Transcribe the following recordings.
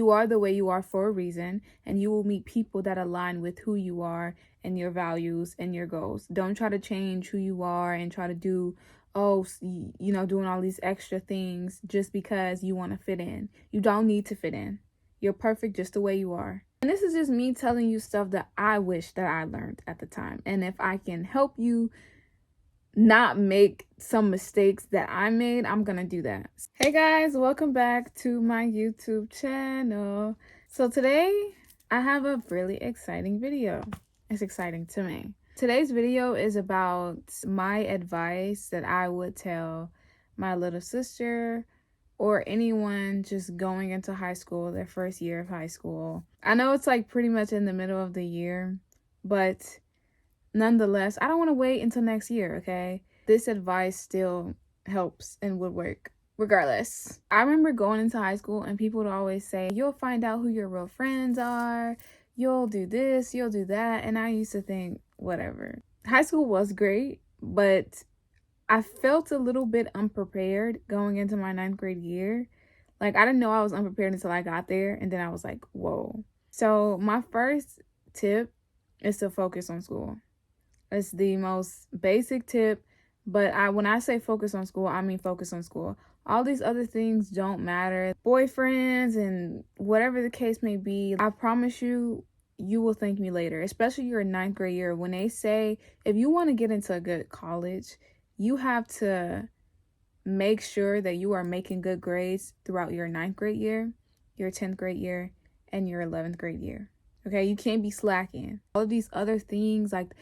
You are the way you are for a reason, and you will meet people that align with who you are and your values and your goals. Don't try to change who you are and try to do, doing all these extra things just because you want to fit in. You don't need to fit in. You're perfect just the way you are. And this is just me telling you stuff that I wish that I learned at the time. And if I can help you not make some mistakes that I made, I'm gonna do that. Hey guys, welcome back to my YouTube channel. So today I have a really exciting video. It's exciting to me. Today's video is about my advice that I would tell my little sister or anyone just going into high school, their first year of high school. I know it's like pretty much in the middle of the year, but nonetheless, I don't want to wait until next year, okay? This advice still helps and would work regardless. I remember going into high school and people would always say, you'll find out who your real friends are, you'll do this, you'll do that. And I used to think, whatever. High school was great, but I felt a little bit unprepared going into my 9th grade year. Like, I didn't know I was unprepared until I got there. And then I was like, whoa. So my first tip is to focus on school. It's the most basic tip, but when I say focus on school, I mean focus on school. All these other things don't matter. Boyfriends and whatever the case may be, I promise you, you will thank me later, especially your 9th grade year. When they say, if you want to get into a good college, you have to make sure that you are making good grades throughout your 9th grade year, your 10th grade year, and your 11th grade year. Okay, you can't be slacking. All of these other things like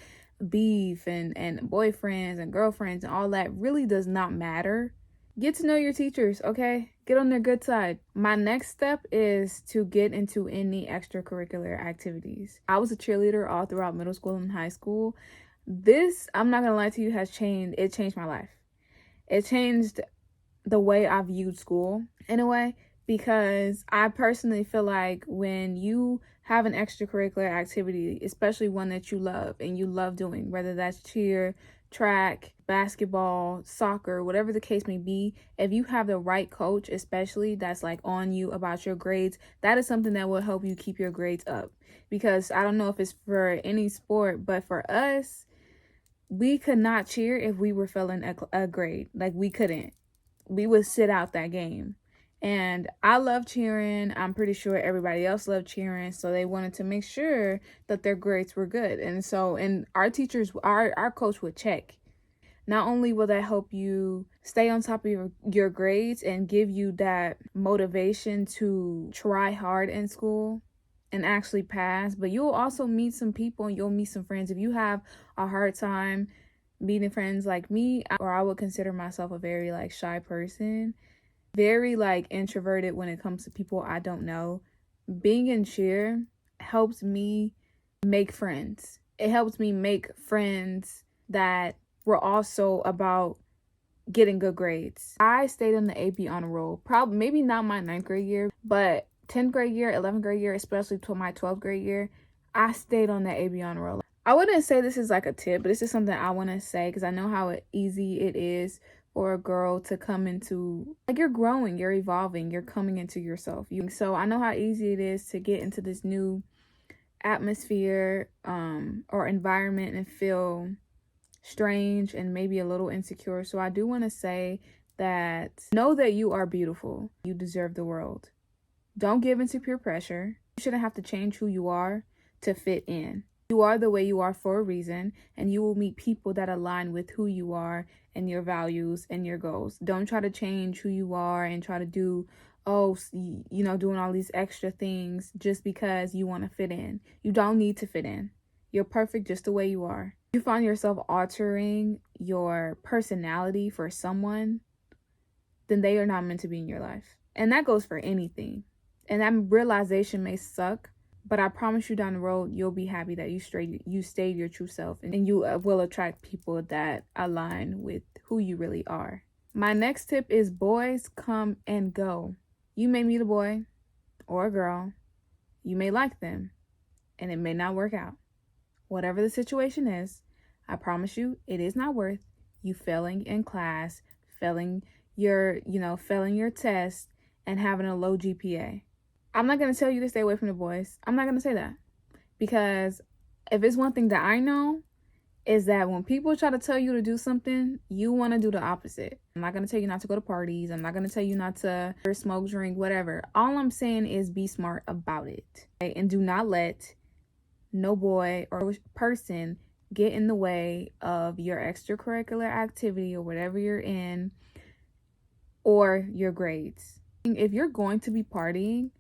beef and boyfriends and girlfriends and all that really does not matter. Get to know your teachers, okay? Get on their good side. My next step is to get into any extracurricular activities. I was a cheerleader all throughout middle school and high school. This, I'm not gonna lie to you, it changed my life. It changed the way I viewed school in a way, because I personally feel like when you have an extracurricular activity, especially one that you love and you love doing, whether that's cheer, track, basketball, soccer, whatever the case may be, if you have the right coach, especially that's like on you about your grades, that is something that will help you keep your grades up. Because I don't know if it's for any sport, but for us, we could not cheer if we were failing a grade. Like, we couldn't. We would sit out that game. And I love cheering. I'm pretty sure everybody else loved cheering. So they wanted to make sure that their grades were good. And our teachers, our coach would check. Not only will that help you stay on top of your grades and give you that motivation to try hard in school and actually pass, but you'll also meet some people and you'll meet some friends. If you have a hard time meeting friends like me, or I would consider myself a very like shy person, very like introverted when it comes to people I don't know, being in cheer helps me make friends. It helps me make friends that were also about getting good grades. I stayed on the AP honor roll, probably maybe not my 9th grade year, but 10th grade year, 11th grade year, especially to my 12th grade year, I stayed on the AP honor roll. I wouldn't say this is like a tip, but this is something I want to say because I know how easy it is for a girl to come into, like, you're growing, you're evolving, you're coming into yourself. So I know how easy it is to get into this new atmosphere or environment and feel strange and maybe a little insecure. So I do want to say that know that you are beautiful. You deserve the world. Don't give into peer pressure. You shouldn't have to change who you are to fit in. You are the way you are for a reason, and you will meet people that align with who you are and your values and your goals. Don't try to change who you are and try to do, doing all these extra things just because you want to fit in. You don't need to fit in. You're perfect just the way you are. If you find yourself altering your personality for someone, then they are not meant to be in your life. And that goes for anything. And that realization may suck, but I promise you down the road, you'll be happy that you stayed your true self, and you will attract people that align with who you really are. My next tip is boys come and go. You may meet a boy or a girl. You may like them, and it may not work out. Whatever the situation is, I promise you, it is not worth you failing in class, failing your test, and having a low GPA. I'm not going to tell you to stay away from the boys. I'm not going to say that. Because if it's one thing that I know, is that when people try to tell you to do something, you want to do the opposite. I'm not going to tell you not to go to parties. I'm not going to tell you not to smoke, drink, whatever. All I'm saying is be smart about it. Okay? And do not let no boy or person get in the way of your extracurricular activity or whatever you're in, or your grades. If you're going to be partying,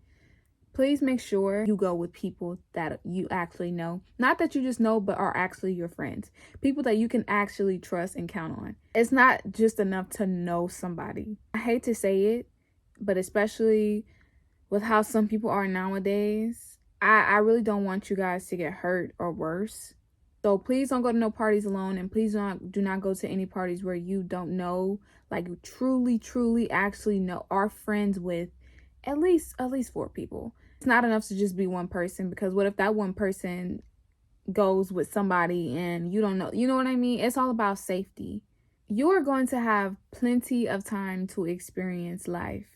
please make sure you go with people that you actually know. Not that you just know, but are actually your friends. People that you can actually trust and count on. It's not just enough to know somebody. I hate to say it, but especially with how some people are nowadays, I really don't want you guys to get hurt or worse. So please don't go to no parties alone, and please do not go to any parties where you don't know, like truly actually know, are friends with at least 4 people. It's not enough to just be one person, because what if that one person goes with somebody and you don't know? You know what I mean? It's all about safety. You are going to have plenty of time to experience life.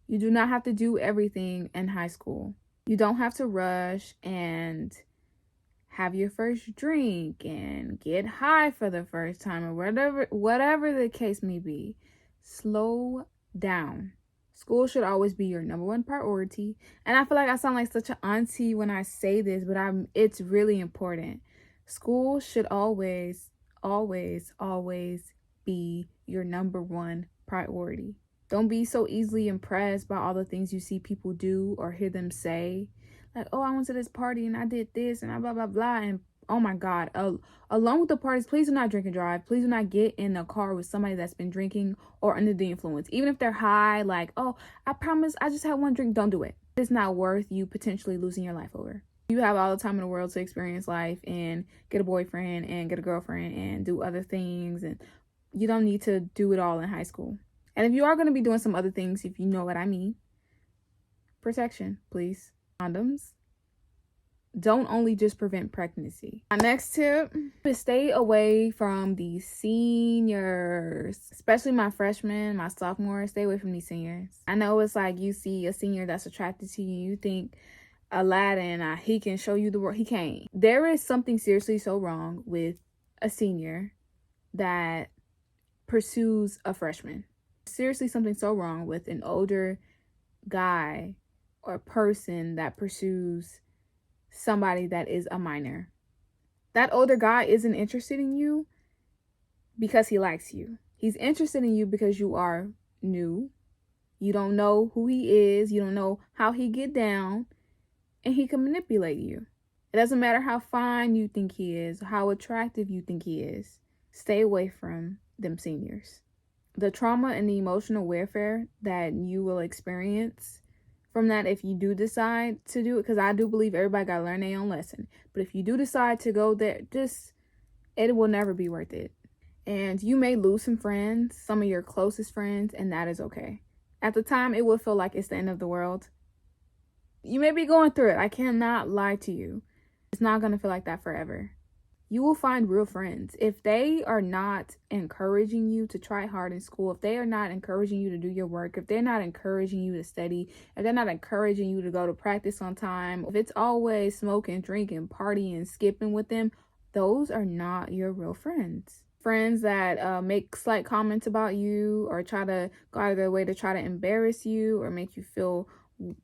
You do not have to do everything in high school. You don't have to rush and have your first drink and get high for the first time, or whatever the case may be. Slow down. School should always be your number one priority. And I feel like I sound like such an auntie when I say this, but it's really important. School should always be your number one priority. Don't be so easily impressed by all the things you see people do or hear them say. Like, oh, I went to this party and I did this and blah, blah, blah. And oh my God, along with the parties, please do not drink and drive. Please do not get in a car with somebody that's been drinking or under the influence. Even if they're high, like, oh, I promise I just had one drink. Don't do it. It's not worth you potentially losing your life over. You have all the time in the world to experience life and get a boyfriend and get a girlfriend and do other things. And you don't need to do it all in high school. And if you are going to be doing some other things, if you know what I mean, protection, please. Condoms don't only just prevent pregnancy. My next tip is stay away from these seniors, especially my freshmen, my sophomores. Stay away from these seniors. I know it's like you see a senior that's attracted to you, you think Aladdin, he can show you the world. He can't. There is something seriously so wrong with a senior that pursues a freshman. Seriously, something so wrong with an older guy or person that pursues somebody that is a minor. That older guy isn't interested in you because he likes you. He's interested in you because you are new. You don't know who he is. You don't know how he get down, and he can manipulate you. It doesn't matter how fine you think he is, how attractive you think he is. Stay away from them seniors. The trauma and the emotional warfare that you will experience from that, if you do decide to do it, because I do believe everybody got to learn their own lesson. But if you do decide to go there, it will never be worth it. And you may lose some friends, some of your closest friends, and that is okay. At the time, it will feel like it's the end of the world. You may be going through it. I cannot lie to you. It's not going to feel like that forever. You will find real friends. If they are not encouraging you to try hard in school, if they are not encouraging you to do your work, if they're not encouraging you to study, if they're not encouraging you to go to practice on time, if it's always smoking, drinking, partying, skipping with them, those are not your real friends. Friends that make slight comments about you or try to go out of their way to try to embarrass you or make you feel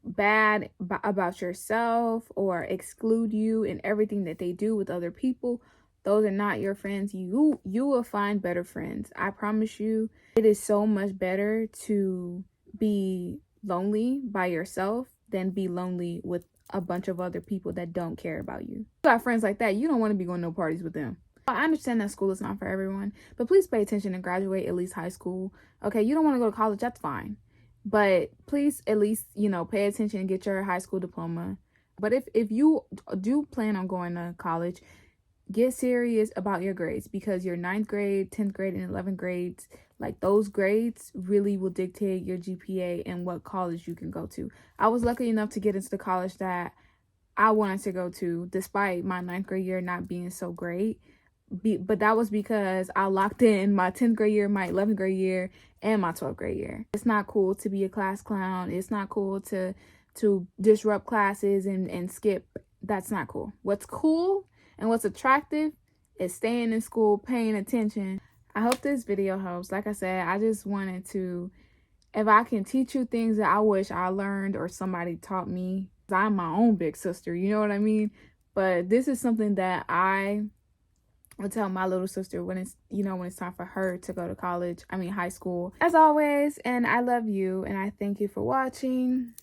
bad about yourself or exclude you in everything that they do with other people, those are not your friends. You will find better friends. I promise you. It is so much better to be lonely by yourself than be lonely with a bunch of other people that don't care about you. You got friends like that, you don't want to be going to no parties with them. I understand that school is not for everyone, but please pay attention and graduate at least high school. Okay, you don't want to go to college, that's fine. But please at least, pay attention and get your high school diploma. But if you do plan on going to college, get serious about your grades, because your 9th grade, 10th grade, and 11th grades, like those grades really will dictate your GPA and what college you can go to. I was lucky enough to get into the college that I wanted to go to, despite my 9th grade year not being so great. But that was because I locked in my 10th grade year, my 11th grade year, and my 12th grade year. It's not cool to be a class clown. It's not cool to to disrupt classes and skip. That's not cool. What's cool and what's attractive is staying in school, paying attention. I hope this video helps. Like I said, I just wanted to, if I can teach you things that I wish I learned or somebody taught me, I'm my own big sister, you know what I mean? But this is something that I will tell my little sister when it's, when it's time for her to go to high school. As always, and I love you, and I thank you for watching.